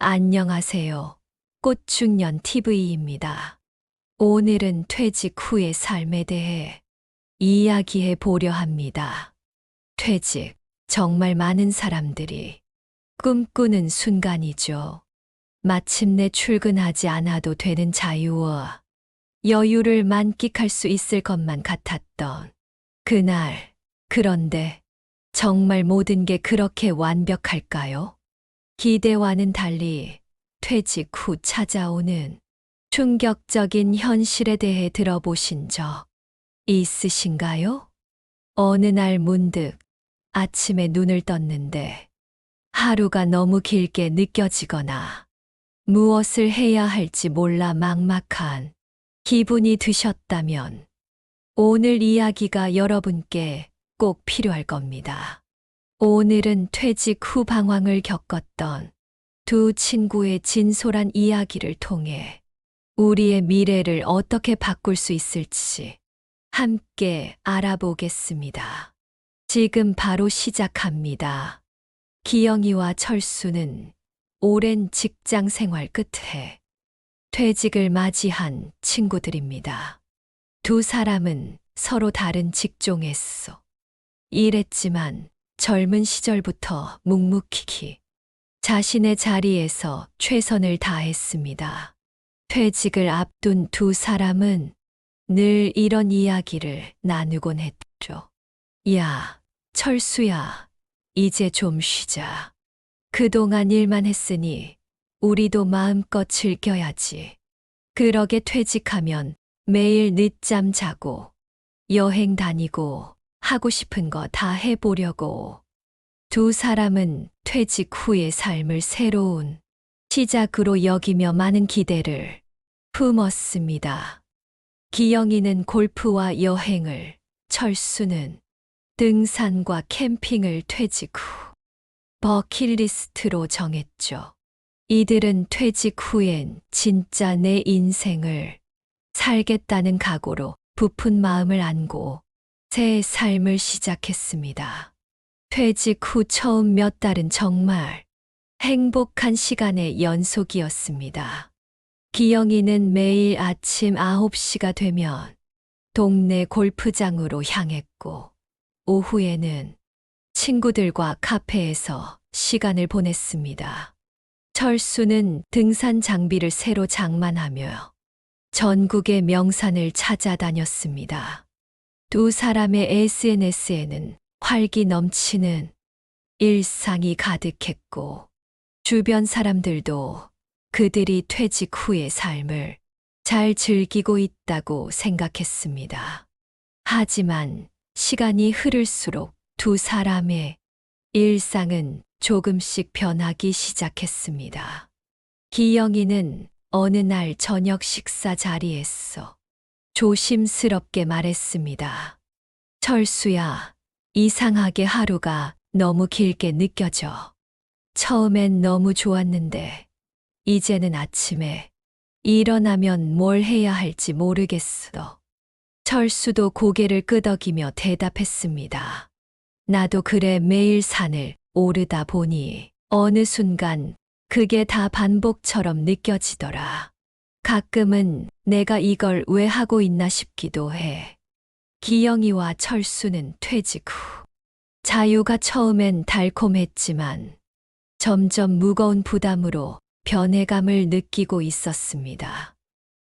안녕하세요. 꽃중년 TV입니다. 오늘은 퇴직 후의 삶에 대해 이야기해 보려 합니다. 퇴직, 정말 많은 사람들이 꿈꾸는 순간이죠. 마침내 출근하지 않아도 되는 자유와 여유를 만끽할 수 있을 것만 같았던 그날. 그런데 정말 모든 게 그렇게 완벽할까요? 기대와는 달리 퇴직 후 찾아오는 충격적인 현실에 대해 들어보신 적 있으신가요? 어느 날 문득 아침에 눈을 떴는데 하루가 너무 길게 느껴지거나 무엇을 해야 할지 몰라 막막한 기분이 드셨다면 오늘 이야기가 여러분께 꼭 필요할 겁니다. 오늘은 퇴직 후 방황을 겪었던 두 친구의 진솔한 이야기를 통해 우리의 미래를 어떻게 바꿀 수 있을지 함께 알아보겠습니다. 지금 바로 시작합니다. 기영이와 철수는 오랜 직장 생활 끝에 퇴직을 맞이한 친구들입니다. 두 사람은 서로 다른 직종에서 일했지만 젊은 시절부터 묵묵히 자신의 자리에서 최선을 다했습니다. 퇴직을 앞둔 두 사람은 늘 이런 이야기를 나누곤 했죠. 야, 철수야, 이제 좀 쉬자. 그동안 일만 했으니 우리도 마음껏 즐겨야지. 그러게 퇴직하면 매일 늦잠 자고 여행 다니고 하고 싶은 거 다 해보려고. 두 사람은 퇴직 후의 삶을 새로운 시작으로 여기며 많은 기대를 품었습니다. 기영이는 골프와 여행을, 철수는 등산과 캠핑을 퇴직 후 버킷리스트로 정했죠. 이들은 퇴직 후엔 진짜 내 인생을 살겠다는 각오로 부푼 마음을 안고 새 삶을 시작했습니다. 퇴직 후 처음 몇 달은 정말 행복한 시간의 연속이었습니다. 기영이는 매일 아침 9시가 되면 동네 골프장으로 향했고, 오후에는 친구들과 카페에서 시간을 보냈습니다. 철수는 등산 장비를 새로 장만하며 전국의 명산을 찾아다녔습니다. 두 사람의 SNS에는 활기 넘치는 일상이 가득했고, 주변 사람들도 그들이 퇴직 후의 삶을 잘 즐기고 있다고 생각했습니다. 하지만 시간이 흐를수록 두 사람의 일상은 조금씩 변하기 시작했습니다. 기영이는 어느 날 저녁 식사 자리에서 조심스럽게 말했습니다. 철수야, 이상하게 하루가 너무 길게 느껴져. 처음엔 너무 좋았는데, 이제는 아침에 일어나면 뭘 해야 할지 모르겠어. 철수도 고개를 끄덕이며 대답했습니다. 나도 그래. 매일 산을 오르다 보니 어느 순간 그게 다 반복처럼 느껴지더라. 가끔은 내가 이걸 왜 하고 있나 싶기도 해. 기영이와 철수는 퇴직 후 자유가 처음엔 달콤했지만 점점 무거운 부담으로 변해감을 느끼고 있었습니다.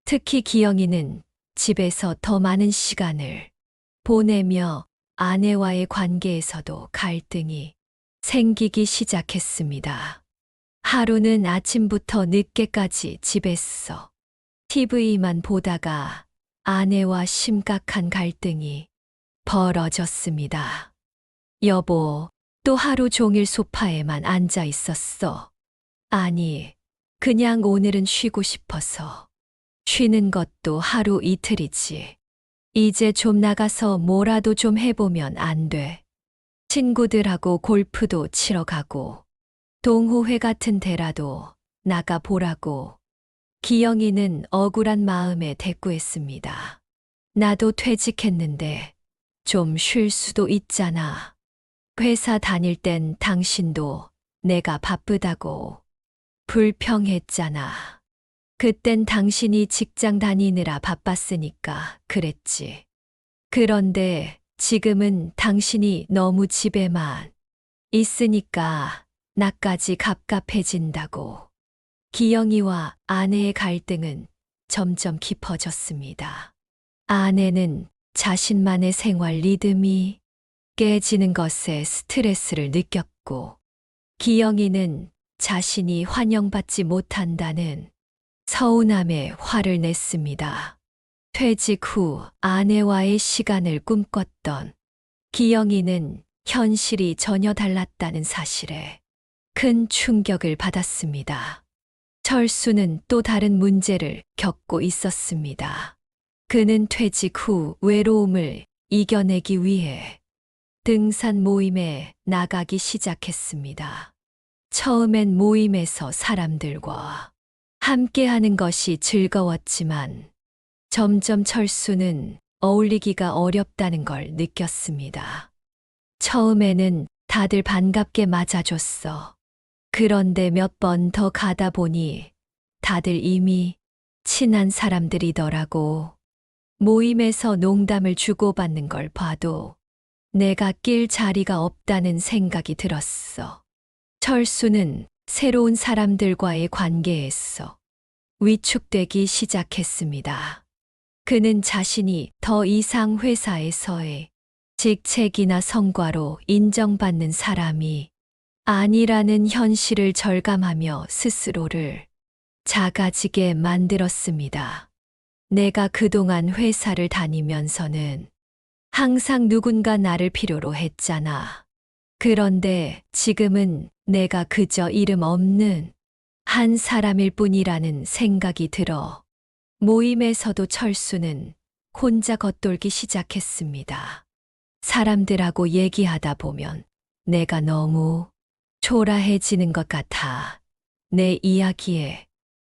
특히 기영이는 집에서 더 많은 시간을 보내며 아내와의 관계에서도 갈등이 생기기 시작했습니다. 하루는 아침부터 늦게까지 집에서 TV만 보다가 아내와 심각한 갈등이 벌어졌습니다. 여보, 또 하루 종일 소파에만 앉아 있었어. 아니, 그냥 오늘은 쉬고 싶어서. 쉬는 것도 하루 이틀이지. 이제 좀 나가서 뭐라도 좀 해보면 안 돼. 친구들하고 골프도 치러 가고, 동호회 같은 데라도 나가보라고. 기영이는 억울한 마음에 대꾸했습니다. 나도 퇴직했는데 좀 쉴 수도 있잖아. 회사 다닐 땐 당신도 내가 바쁘다고 불평했잖아. 그땐 당신이 직장 다니느라 바빴으니까 그랬지. 그런데 지금은 당신이 너무 집에만 있으니까 나까지 갑갑해진다고. 기영이와 아내의 갈등은 점점 깊어졌습니다. 아내는 자신만의 생활 리듬이 깨지는 것에 스트레스를 느꼈고, 기영이는 자신이 환영받지 못한다는 서운함에 화를 냈습니다. 퇴직 후 아내와의 시간을 꿈꿨던 기영이는 현실이 전혀 달랐다는 사실에 큰 충격을 받았습니다. 철수는 또 다른 문제를 겪고 있었습니다. 그는 퇴직 후 외로움을 이겨내기 위해 등산 모임에 나가기 시작했습니다. 처음엔 모임에서 사람들과 함께하는 것이 즐거웠지만 점점 철수는 어울리기가 어렵다는 걸 느꼈습니다. 처음에는 다들 반갑게 맞아줬어. 그런데 몇 번 더 가다 보니 다들 이미 친한 사람들이더라고. 모임에서 농담을 주고받는 걸 봐도 내가 낄 자리가 없다는 생각이 들었어. 철수는 새로운 사람들과의 관계에서 위축되기 시작했습니다. 그는 자신이 더 이상 회사에서의 직책이나 성과로 인정받는 사람이 아니라는 현실을 절감하며 스스로를 작아지게 만들었습니다. 내가 그동안 회사를 다니면서는 항상 누군가 나를 필요로 했잖아. 그런데 지금은 내가 그저 이름 없는 한 사람일 뿐이라는 생각이 들어 모임에서도 철수는 혼자 겉돌기 시작했습니다. 사람들하고 얘기하다 보면 내가 너무 초라해지는 것 같아. 내 이야기에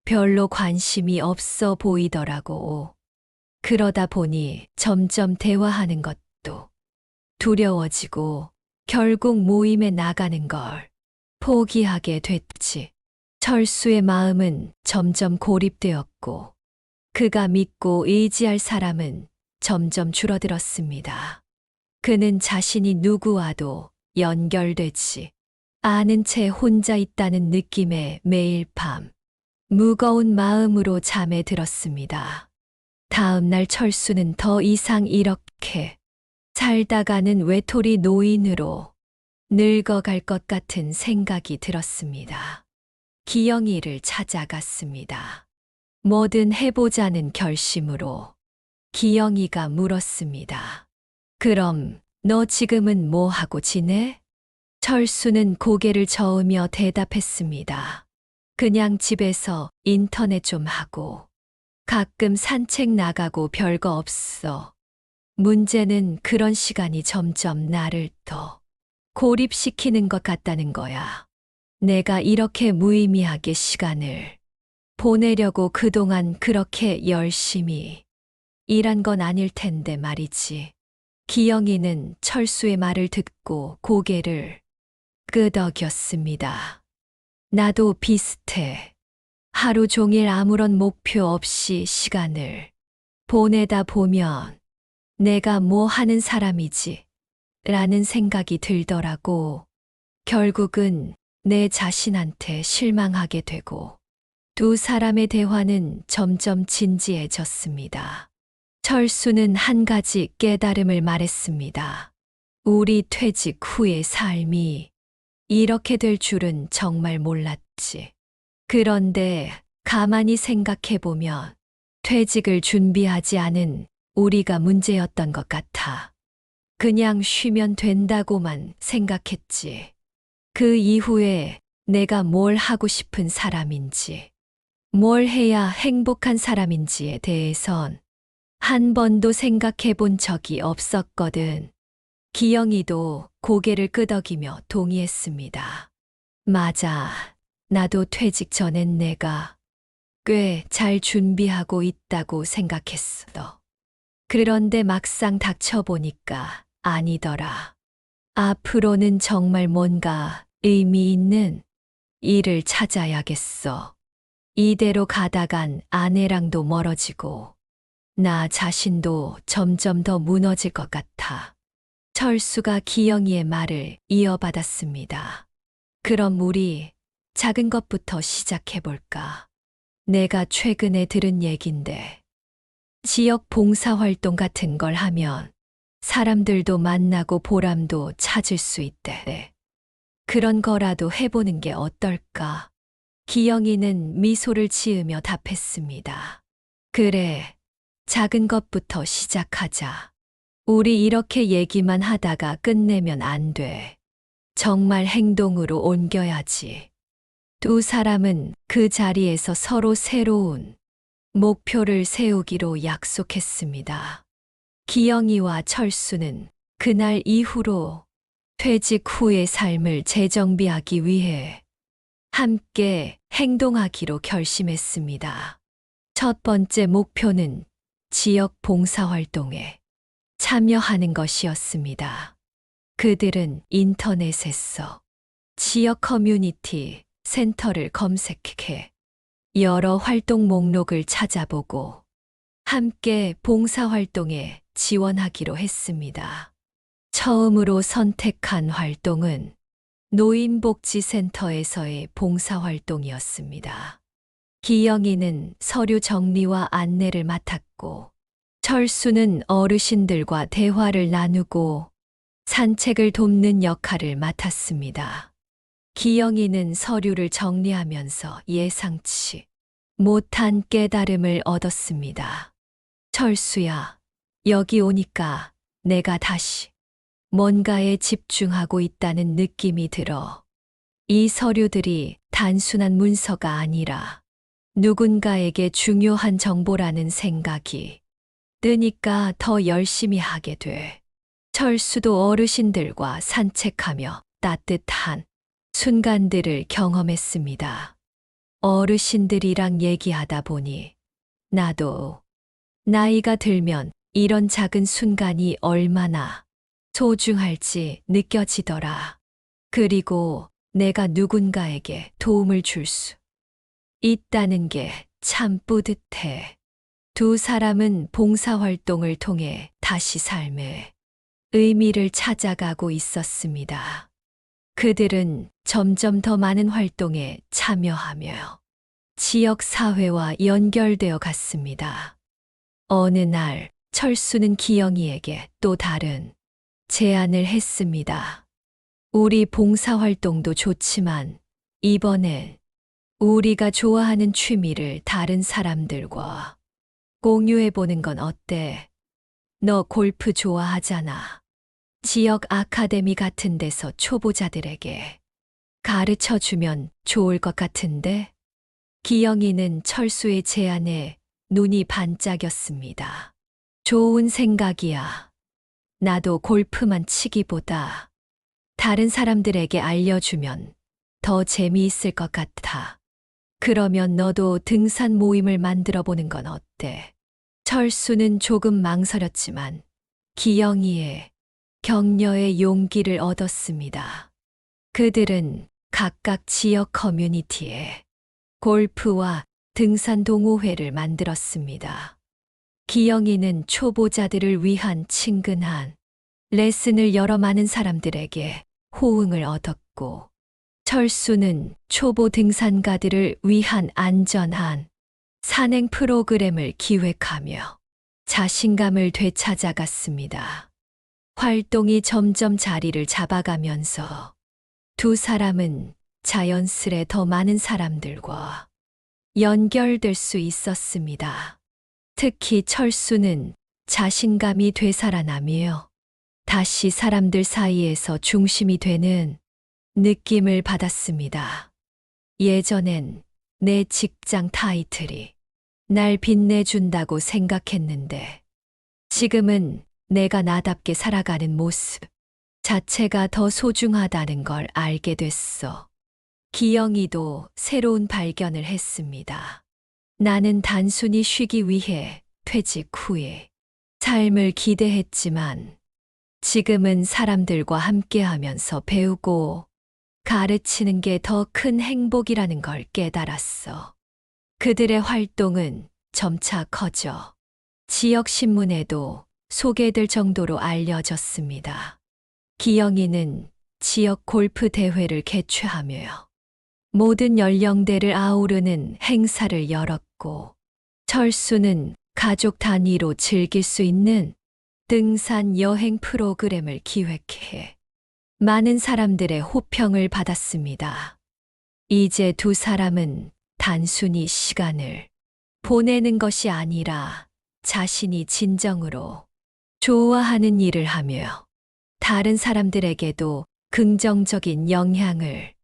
별로 관심이 없어 보이더라고. 그러다 보니 점점 대화하는 것도 두려워지고 결국 모임에 나가는 걸 포기하게 됐지. 철수의 마음은 점점 고립되었고 그가 믿고 의지할 사람은 점점 줄어들었습니다. 그는 자신이 누구와도 연결되지 않은 채 혼자 있다는 느낌에 매일 밤 무거운 마음으로 잠에 들었습니다. 다음 날 철수는 더 이상 이렇게 살다가는 외톨이 노인으로 늙어갈 것 같은 생각이 들었습니다. 기영이를 찾아갔습니다. 뭐든 해보자는 결심으로 기영이가 물었습니다. 그럼 너 지금은 뭐 하고 지내? 철수는 고개를 저으며 대답했습니다. 그냥 집에서 인터넷 좀 하고 가끔 산책 나가고 별거 없어. 문제는 그런 시간이 점점 나를 더 고립시키는 것 같다는 거야. 내가 이렇게 무의미하게 시간을 보내려고 그동안 그렇게 열심히 일한 건 아닐 텐데 말이지. 기영이는 철수의 말을 듣고 고개를 끄덕였습니다. 나도 비슷해. 하루 종일 아무런 목표 없이 시간을 보내다 보면 내가 뭐 하는 사람이지? 라는 생각이 들더라고. 결국은 내 자신한테 실망하게 되고 두 사람의 대화는 점점 진지해졌습니다. 철수는 한 가지 깨달음을 말했습니다. 우리 퇴직 후의 삶이 이렇게 될 줄은 정말 몰랐지. 그런데 가만히 생각해보면 퇴직을 준비하지 않은 우리가 문제였던 것 같아. 그냥 쉬면 된다고만 생각했지. 그 이후에 내가 뭘 하고 싶은 사람인지, 뭘 해야 행복한 사람인지에 대해선 한 번도 생각해 본 적이 없었거든. 기영이도 고개를 끄덕이며 동의했습니다. 맞아. 나도 퇴직 전엔 내가 꽤 잘 준비하고 있다고 생각했어. 그런데 막상 닥쳐보니까 아니더라. 앞으로는 정말 뭔가 의미 있는 일을 찾아야겠어. 이대로 가다간 아내랑도 멀어지고 나 자신도 점점 더 무너질 것 같아. 철수가 기영이의 말을 이어받았습니다. 그럼 우리 작은 것부터 시작해볼까? 내가 최근에 들은 얘긴데 지역 봉사활동 같은 걸 하면 사람들도 만나고 보람도 찾을 수 있대. 그런 거라도 해보는 게 어떨까? 기영이는 미소를 지으며 답했습니다. 그래, 작은 것부터 시작하자. 우리 이렇게 얘기만 하다가 끝내면 안 돼. 정말 행동으로 옮겨야지. 두 사람은 그 자리에서 서로 새로운 목표를 세우기로 약속했습니다. 기영이와 철수는 그날 이후로 퇴직 후의 삶을 재정비하기 위해 함께 행동하기로 결심했습니다. 첫 번째 목표는 지역 봉사활동에 참여하는 것이었습니다. 그들은 인터넷에서 지역 커뮤니티 센터를 검색해 여러 활동 목록을 찾아보고 함께 봉사활동에 지원하기로 했습니다. 처음으로 선택한 활동은 노인복지센터에서의 봉사활동이었습니다. 기영이는 서류 정리와 안내를 맡았고, 철수는 어르신들과 대화를 나누고 산책을 돕는 역할을 맡았습니다. 기영이는 서류를 정리하면서 예상치 못한 깨달음을 얻었습니다. 철수야, 여기 오니까 내가 다시 뭔가에 집중하고 있다는 느낌이 들어. 이 서류들이 단순한 문서가 아니라 누군가에게 중요한 정보라는 생각이 드니까 더 열심히 하게 돼. 철수도 어르신들과 산책하며 따뜻한 순간들을 경험했습니다. 어르신들이랑 얘기하다 보니 나도 나이가 들면 이런 작은 순간이 얼마나 소중할지 느껴지더라. 그리고 내가 누군가에게 도움을 줄 수 있다는 게 참 뿌듯해. 두 사람은 봉사활동을 통해 다시 삶의 의미를 찾아가고 있었습니다. 그들은 점점 더 많은 활동에 참여하며 지역 사회와 연결되어 갔습니다. 어느 날 철수는 기영이에게 또 다른 제안을 했습니다. 우리 봉사활동도 좋지만 이번엔 우리가 좋아하는 취미를 다른 사람들과 공유해보는 건 어때? 너 골프 좋아하잖아. 지역 아카데미 같은 데서 초보자들에게 가르쳐 주면 좋을 것 같은데? 기영이는 철수의 제안에 눈이 반짝였습니다. 좋은 생각이야. 나도 골프만 치기보다 다른 사람들에게 알려주면 더 재미있을 것 같아. 그러면 너도 등산 모임을 만들어 보는 건 어때? 철수는 조금 망설였지만 기영이의 격려에 용기를 얻었습니다. 그들은 각각 지역 커뮤니티에 골프와 등산 동호회를 만들었습니다. 기영이는 초보자들을 위한 친근한 레슨을 열어 많은 사람들에게 호응을 얻었고, 철수는 초보 등산가들을 위한 안전한 산행 프로그램을 기획하며 자신감을 되찾아갔습니다. 활동이 점점 자리를 잡아가면서 두 사람은 자연스레 더 많은 사람들과 연결될 수 있었습니다. 특히 철수는 자신감이 되살아나며 다시 사람들 사이에서 중심이 되는 느낌을 받았습니다. 예전엔 내 직장 타이틀이 날 빛내준다고 생각했는데 지금은 내가 나답게 살아가는 모습 자체가 더 소중하다는 걸 알게 됐어. 기영이도 새로운 발견을 했습니다. 나는 단순히 쉬기 위해 퇴직 후에 삶을 기대했지만 지금은 사람들과 함께하면서 배우고 가르치는 게 더 큰 행복이라는 걸 깨달았어. 그들의 활동은 점차 커져 지역 신문에도 소개될 정도로 알려졌습니다. 기영이는 지역 골프 대회를 개최하며 모든 연령대를 아우르는 행사를 열었고, 철수는 가족 단위로 즐길 수 있는 등산 여행 프로그램을 기획해 많은 사람들의 호평을 받았습니다. 이제 두 사람은 단순히 시간을 보내는 것이 아니라 자신이 진정으로 좋아하는 일을 하며 다른 사람들에게도 긍정적인 영향을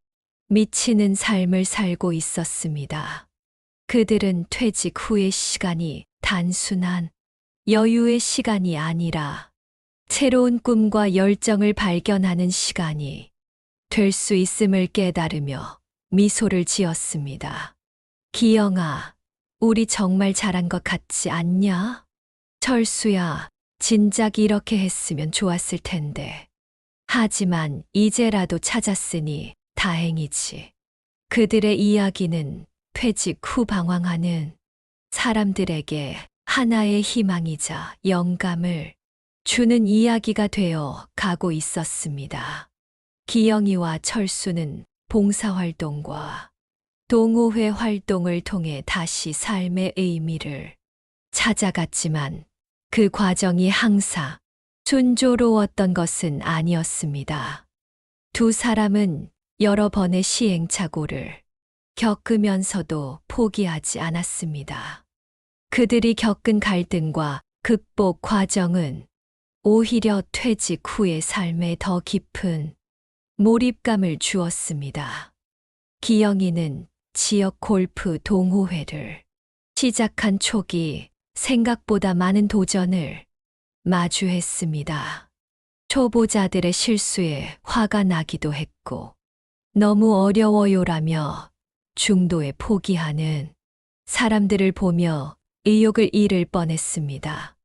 미치는 삶을 살고 있었습니다. 그들은 퇴직 후의 시간이 단순한 여유의 시간이 아니라 새로운 꿈과 열정을 발견하는 시간이 될 수 있음을 깨달으며 미소를 지었습니다. 기영아, 우리 정말 잘한 것 같지 않냐? 철수야, 진작 이렇게 했으면 좋았을 텐데. 하지만 이제라도 찾았으니 다행이지. 그들의 이야기는 퇴직 후 방황하는 사람들에게 하나의 희망이자 영감을 주는 이야기가 되어 가고 있었습니다. 기영이와 철수는 봉사활동과 동호회 활동을 통해 다시 삶의 의미를 찾아갔지만 그 과정이 항상 순조로웠던 것은 아니었습니다. 두 사람은 여러 번의 시행착오를 겪으면서도 포기하지 않았습니다. 그들이 겪은 갈등과 극복 과정은 오히려 퇴직 후의 삶에 더 깊은 몰입감을 주었습니다. 기영이는 지역 골프 동호회를 시작한 초기 생각보다 많은 도전을 마주했습니다. 초보자들의 실수에 화가 나기도 했고, 너무 어려워요라며 중도에 포기하는 사람들을 보며 의욕을 잃을 뻔했습니다.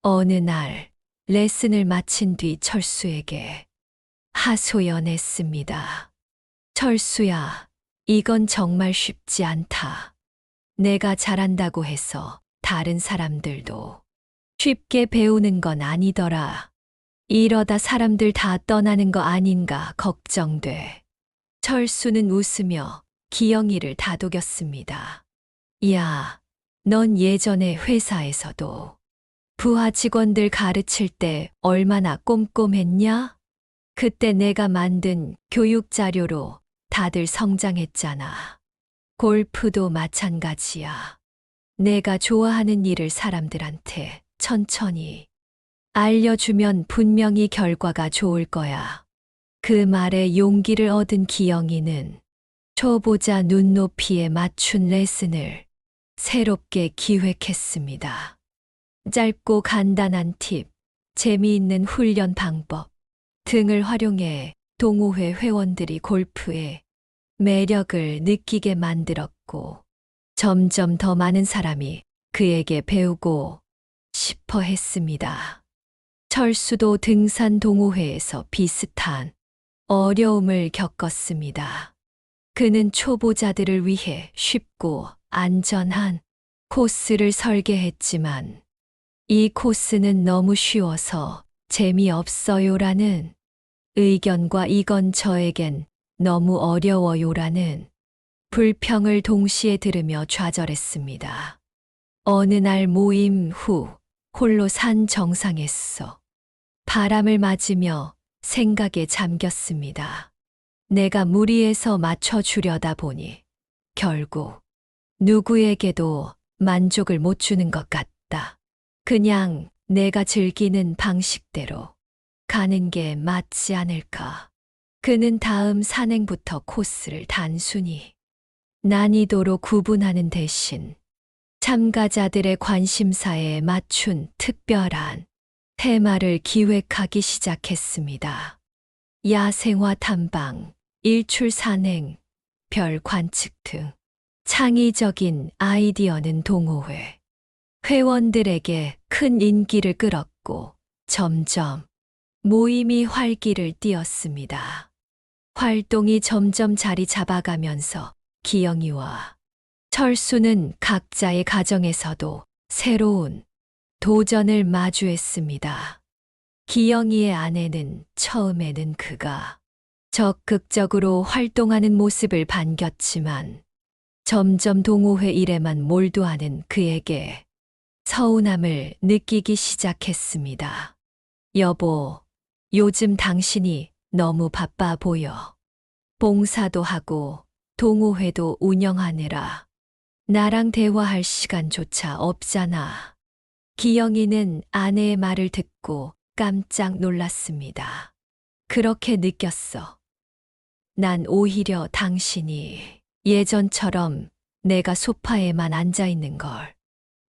어느 날 레슨을 마친 뒤 철수에게 하소연했습니다. 철수야, 이건 정말 쉽지 않다. 내가 잘한다고 해서 다른 사람들도 쉽게 배우는 건 아니더라. 이러다 사람들 다 떠나는 거 아닌가 걱정돼. 철수는 웃으며 기영이를 다독였습니다. 야, 넌 예전에 회사에서도 부하 직원들 가르칠 때 얼마나 꼼꼼했냐? 그때 내가 만든 교육 자료로 다들 성장했잖아. 골프도 마찬가지야. 내가 좋아하는 일을 사람들한테 천천히 알려주면 분명히 결과가 좋을 거야. 그 말에 용기를 얻은 기영이는 초보자 눈높이에 맞춘 레슨을 새롭게 기획했습니다. 짧고 간단한 팁, 재미있는 훈련 방법 등을 활용해 동호회 회원들이 골프의 매력을 느끼게 만들었고, 점점 더 많은 사람이 그에게 배우고 싶어 했습니다. 철수도 등산 동호회에서 비슷한 어려움을 겪었습니다. 그는 초보자들을 위해 쉽고 안전한 코스를 설계했지만 이 코스는 너무 쉬워서 재미없어요라는 의견과 이건 저에겐 너무 어려워요라는 불평을 동시에 들으며 좌절했습니다. 어느 날 모임 후 홀로 산 정상에서 바람을 맞으며 생각에 잠겼습니다. 내가 무리해서 맞춰주려다 보니 결국 누구에게도 만족을 못 주는 것 같다. 그냥 내가 즐기는 방식대로 가는 게 맞지 않을까. 그는 다음 산행부터 코스를 단순히 난이도로 구분하는 대신 참가자들의 관심사에 맞춘 특별한 테마를 기획하기 시작했습니다. 야생화 탐방, 일출 산행, 별 관측 등 창의적인 아이디어는 동호회 회원들에게 큰 인기를 끌었고 점점 모임이 활기를 띠었습니다. 활동이 점점 자리 잡아가면서 기영이와 철수는 각자의 가정에서도 새로운 도전을 마주했습니다. 기영이의 아내는 처음에는 그가 적극적으로 활동하는 모습을 반겼지만 점점 동호회 일에만 몰두하는 그에게 서운함을 느끼기 시작했습니다. 여보, 요즘 당신이 너무 바빠 보여. 봉사도 하고 동호회도 운영하느라 나랑 대화할 시간조차 없잖아. 기영이는 아내의 말을 듣고 깜짝 놀랐습니다. 그렇게 느꼈어. 난 오히려 당신이 예전처럼 내가 소파에만 앉아 있는 걸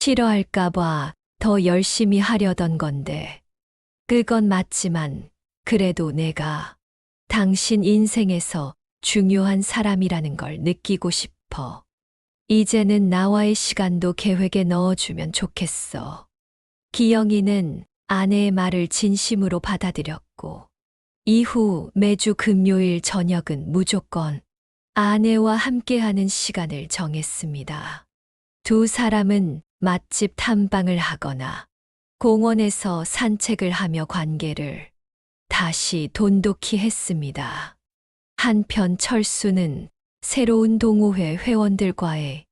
싫어할까봐 더 열심히 하려던 건데, 그건 맞지만 그래도 내가 당신 인생에서 중요한 사람이라는 걸 느끼고 싶어. 이제는 나와의 시간도 계획에 넣어주면 좋겠어. 기영이는 아내의 말을 진심으로 받아들였고, 이후 매주 금요일 저녁은 무조건 아내와 함께하는 시간을 정했습니다. 두 사람은 맛집 탐방을 하거나 공원에서 산책을 하며 관계를 다시 돈독히 했습니다. 한편 철수는 새로운 동호회 회원들과의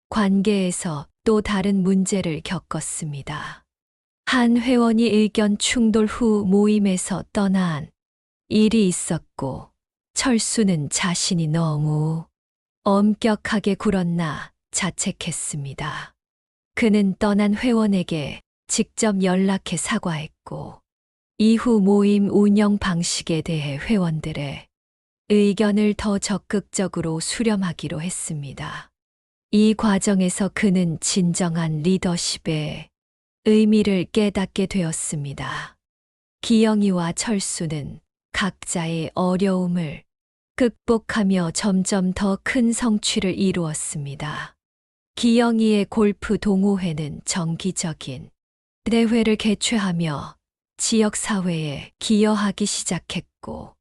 관계에서 또 다른 문제를 겪었습니다. 한 회원이 의견 충돌 후 모임에서 떠난 일이 있었고, 철수는 자신이 너무 엄격하게 굴었나 자책했습니다. 그는 떠난 회원에게 직접 연락해 사과했고, 이후 모임 운영 방식에 대해 회원들의 의견을 더 적극적으로 수렴하기로 했습니다. 이 과정에서 그는 진정한 리더십의 의미를 깨닫게 되었습니다. 기영이와 철수는 각자의 어려움을 극복하며 점점 더 큰 성취를 이루었습니다. 기영이의 골프 동호회는 정기적인 대회를 개최하며 지역사회에 기여하기 시작했고,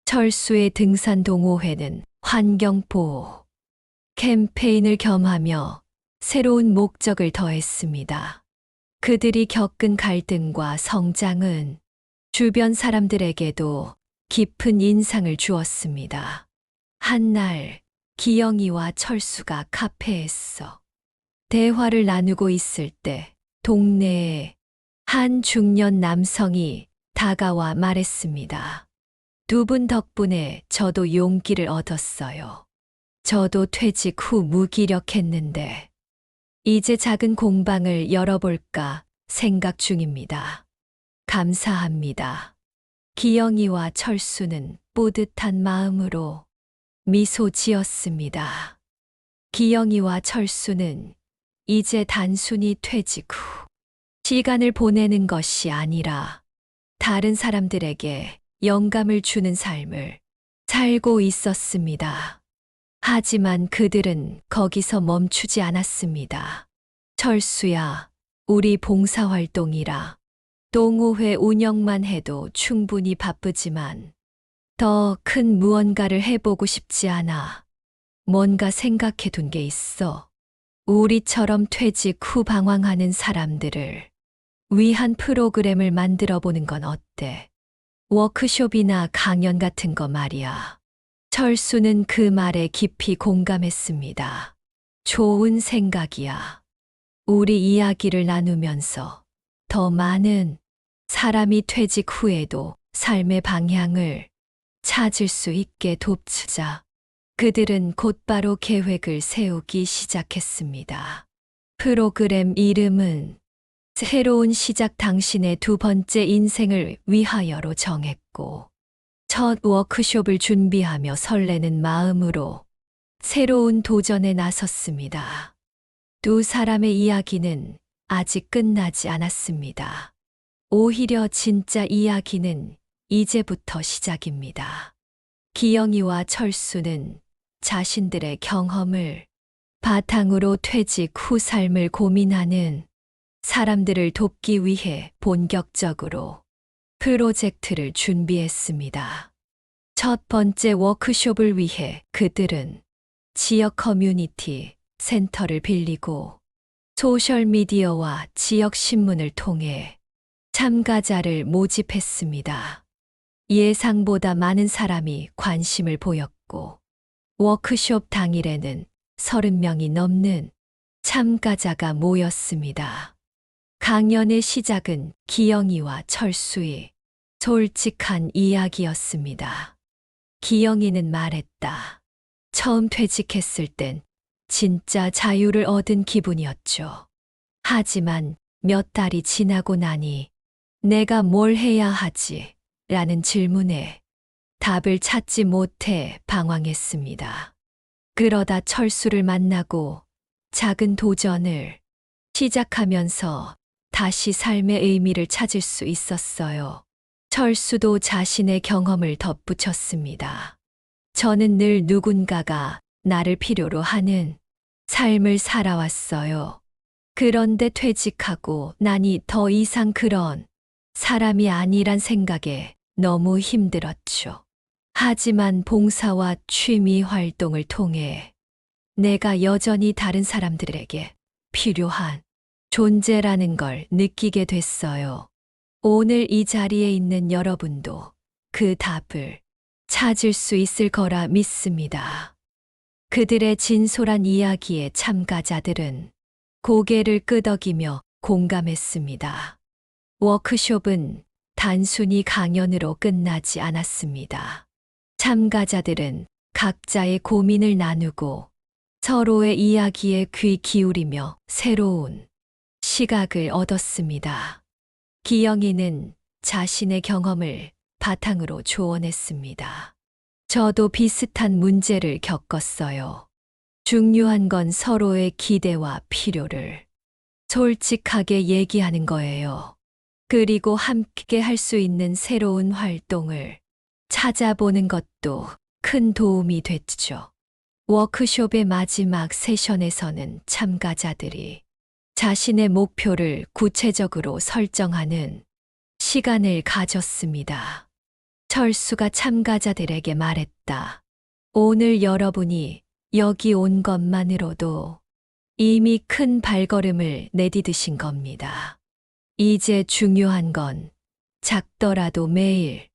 철수의 등산 동호회는 환경보호 캠페인을 겸하며 새로운 목적을 더했습니다. 그들이 겪은 갈등과 성장은 주변 사람들에게도 깊은 인상을 주었습니다. 한날 기영이와 철수가 카페에서 대화를 나누고 있을 때 동네에 한 중년 남성이 다가와 말했습니다. 두 분 덕분에 저도 용기를 얻었어요. 저도 퇴직 후 무기력했는데 이제 작은 공방을 열어볼까 생각 중입니다. 감사합니다. 기영이와 철수는 뿌듯한 마음으로 미소 지었습니다. 기영이와 철수는 이제 단순히 퇴직 후 시간을 보내는 것이 아니라 다른 사람들에게 영감을 주는 삶을 살고 있었습니다. 하지만 그들은 거기서 멈추지 않았습니다. 철수야, 우리 봉사활동이라 동호회 운영만 해도 충분히 바쁘지만 더 큰 무언가를 해보고 싶지 않아. 뭔가 생각해 둔 게 있어. 우리처럼 퇴직 후 방황하는 사람들을 위한 프로그램을 만들어 보는 건 어때? 워크숍이나 강연 같은 거 말이야. 철수는 그 말에 깊이 공감했습니다. 좋은 생각이야. 우리 이야기를 나누면서 더 많은 사람이 퇴직 후에도 삶의 방향을 찾을 수 있게 돕자. 그들은 곧바로 계획을 세우기 시작했습니다. 프로그램 이름은 새로운 시작 당신의 두 번째 인생을 위하여로 정했고, 첫 워크숍을 준비하며 설레는 마음으로 새로운 도전에 나섰습니다. 두 사람의 이야기는 아직 끝나지 않았습니다. 오히려 진짜 이야기는 이제부터 시작입니다. 기영이와 철수는 자신들의 경험을 바탕으로 퇴직 후 삶을 고민하는 사람들을 돕기 위해 본격적으로 프로젝트를 준비했습니다. 첫 번째 워크숍을 위해 그들은 지역 커뮤니티 센터를 빌리고 소셜미디어와 지역 신문을 통해 참가자를 모집했습니다. 예상보다 많은 사람이 관심을 보였고 워크숍 당일에는 30명이 넘는 참가자가 모였습니다. 강연의 시작은 기영이와 철수의 솔직한 이야기였습니다. 기영이는 말했다. 처음 퇴직했을 땐 진짜 자유를 얻은 기분이었죠. 하지만 몇 달이 지나고 나니 내가 뭘 해야 하지? 라는 질문에 답을 찾지 못해 방황했습니다. 그러다 철수를 만나고 작은 도전을 시작하면서 다시 삶의 의미를 찾을 수 있었어요. 철수도 자신의 경험을 덧붙였습니다. 저는 늘 누군가가 나를 필요로 하는 삶을 살아왔어요. 그런데 퇴직하고 나니 더 이상 그런 사람이 아니란 생각에 너무 힘들었죠. 하지만 봉사와 취미 활동을 통해 내가 여전히 다른 사람들에게 필요한 존재라는 걸 느끼게 됐어요. 오늘 이 자리에 있는 여러분도 그 답을 찾을 수 있을 거라 믿습니다. 그들의 진솔한 이야기에 참가자들은 고개를 끄덕이며 공감했습니다. 워크숍은 단순히 강연으로 끝나지 않았습니다. 참가자들은 각자의 고민을 나누고 서로의 이야기에 귀 기울이며 새로운 시각을 얻었습니다. 기영이는 자신의 경험을 바탕으로 조언했습니다. 저도 비슷한 문제를 겪었어요. 중요한 건 서로의 기대와 필요를 솔직하게 얘기하는 거예요. 그리고 함께 할 수 있는 새로운 활동을 찾아보는 것도 큰 도움이 됐죠. 워크숍의 마지막 세션에서는 참가자들이 자신의 목표를 구체적으로 설정하는 시간을 가졌습니다. 철수가 참가자들에게 말했다. 오늘 여러분이 여기 온 것만으로도 이미 큰 발걸음을 내디디신 겁니다. 이제 중요한 건 작더라도 매일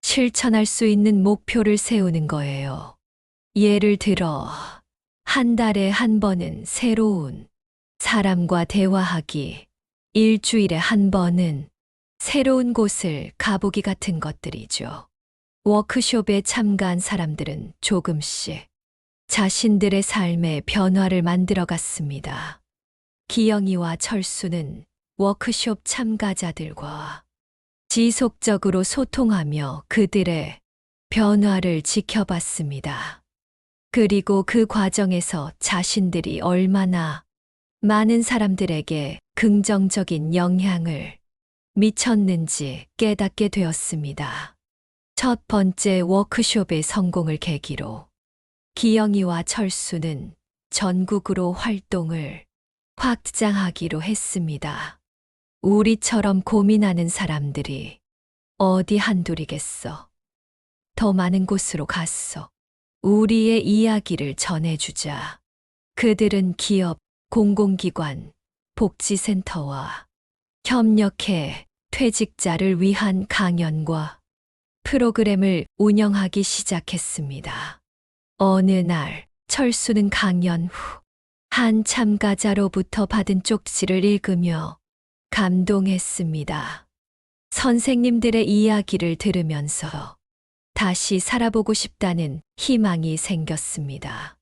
실천할 수 있는 목표를 세우는 거예요. 예를 들어, 한 달에 한 번은 새로운 사람과 대화하기, 일주일에 한 번은 새로운 곳을 가보기 같은 것들이죠. 워크숍에 참가한 사람들은 조금씩 자신들의 삶의 변화를 만들어 갔습니다. 기영이와 철수는 워크숍 참가자들과 지속적으로 소통하며 그들의 변화를 지켜봤습니다. 그리고 그 과정에서 자신들이 얼마나 많은 사람들에게 긍정적인 영향을 미쳤는지 깨닫게 되었습니다. 첫 번째 워크숍의 성공을 계기로 기영이와 철수는 전국으로 활동을 확장하기로 했습니다. 우리처럼 고민하는 사람들이 어디 한둘이겠어. 더 많은 곳으로 갔어. 우리의 이야기를 전해주자. 그들은 기업, 공공기관, 복지센터와 협력해 퇴직자를 위한 강연과 프로그램을 운영하기 시작했습니다. 어느 날 철수는 강연 후 한 참가자로부터 받은 쪽지를 읽으며 감동했습니다. 선생님들의 이야기를 들으면서 다시 살아보고 싶다는 희망이 생겼습니다.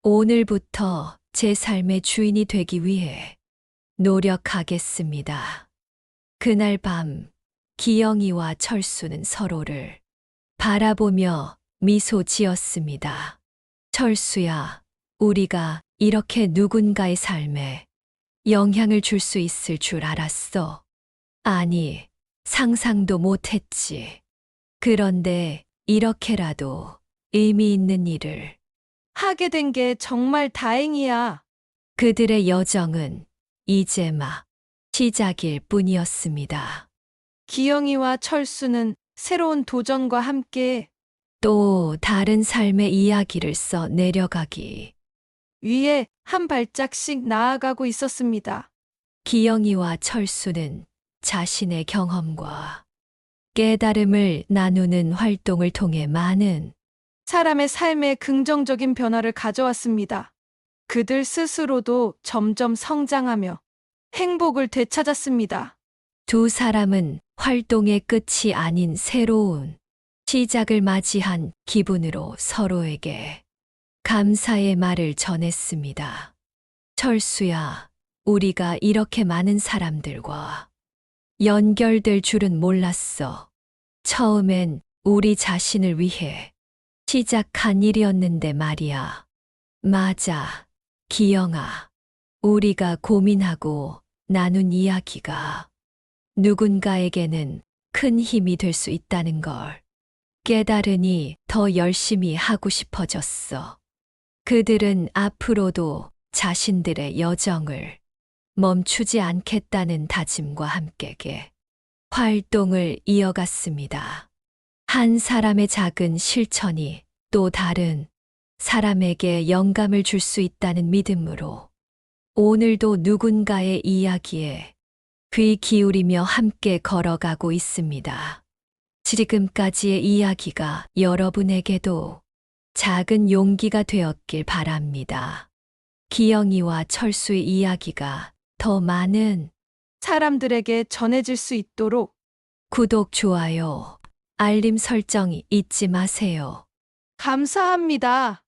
오늘부터 제 삶의 주인이 되기 위해 노력하겠습니다. 그날 밤 기영이와 철수는 서로를 바라보며 미소 지었습니다. 철수야, 우리가 이렇게 누군가의 삶에 영향을 줄 수 있을 줄 알았어. 아니, 상상도 못했지. 그런데 이렇게라도 의미 있는 일을 하게 된 게 정말 다행이야. 그들의 여정은 이제 막 시작일 뿐이었습니다. 기영이와 철수는 새로운 도전과 함께 또 다른 삶의 이야기를 써 내려가기. 위에 한 발짝씩 나아가고 있었습니다. 기영이와 철수는 자신의 경험과 깨달음을 나누는 활동을 통해 많은 사람의 삶에 긍정적인 변화를 가져왔습니다. 그들 스스로도 점점 성장하며 행복을 되찾았습니다. 두 사람은 활동의 끝이 아닌 새로운 시작을 맞이한 기분으로 서로에게 감사의 말을 전했습니다. 철수야, 우리가 이렇게 많은 사람들과 연결될 줄은 몰랐어. 처음엔 우리 자신을 위해 시작한 일이었는데 말이야. 맞아, 기영아. 우리가 고민하고 나눈 이야기가 누군가에게는 큰 힘이 될 수 있다는 걸 깨달으니 더 열심히 하고 싶어졌어. 그들은 앞으로도 자신들의 여정을 멈추지 않겠다는 다짐과 함께 활동을 이어갔습니다. 한 사람의 작은 실천이 또 다른 사람에게 영감을 줄 수 있다는 믿음으로 오늘도 누군가의 이야기에 귀 기울이며 함께 걸어가고 있습니다. 지금까지의 이야기가 여러분에게도 작은 용기가 되었길 바랍니다. 기영이와 철수의 이야기가 더 많은 사람들에게 전해질 수 있도록 구독, 좋아요, 알림 설정 잊지 마세요. 감사합니다.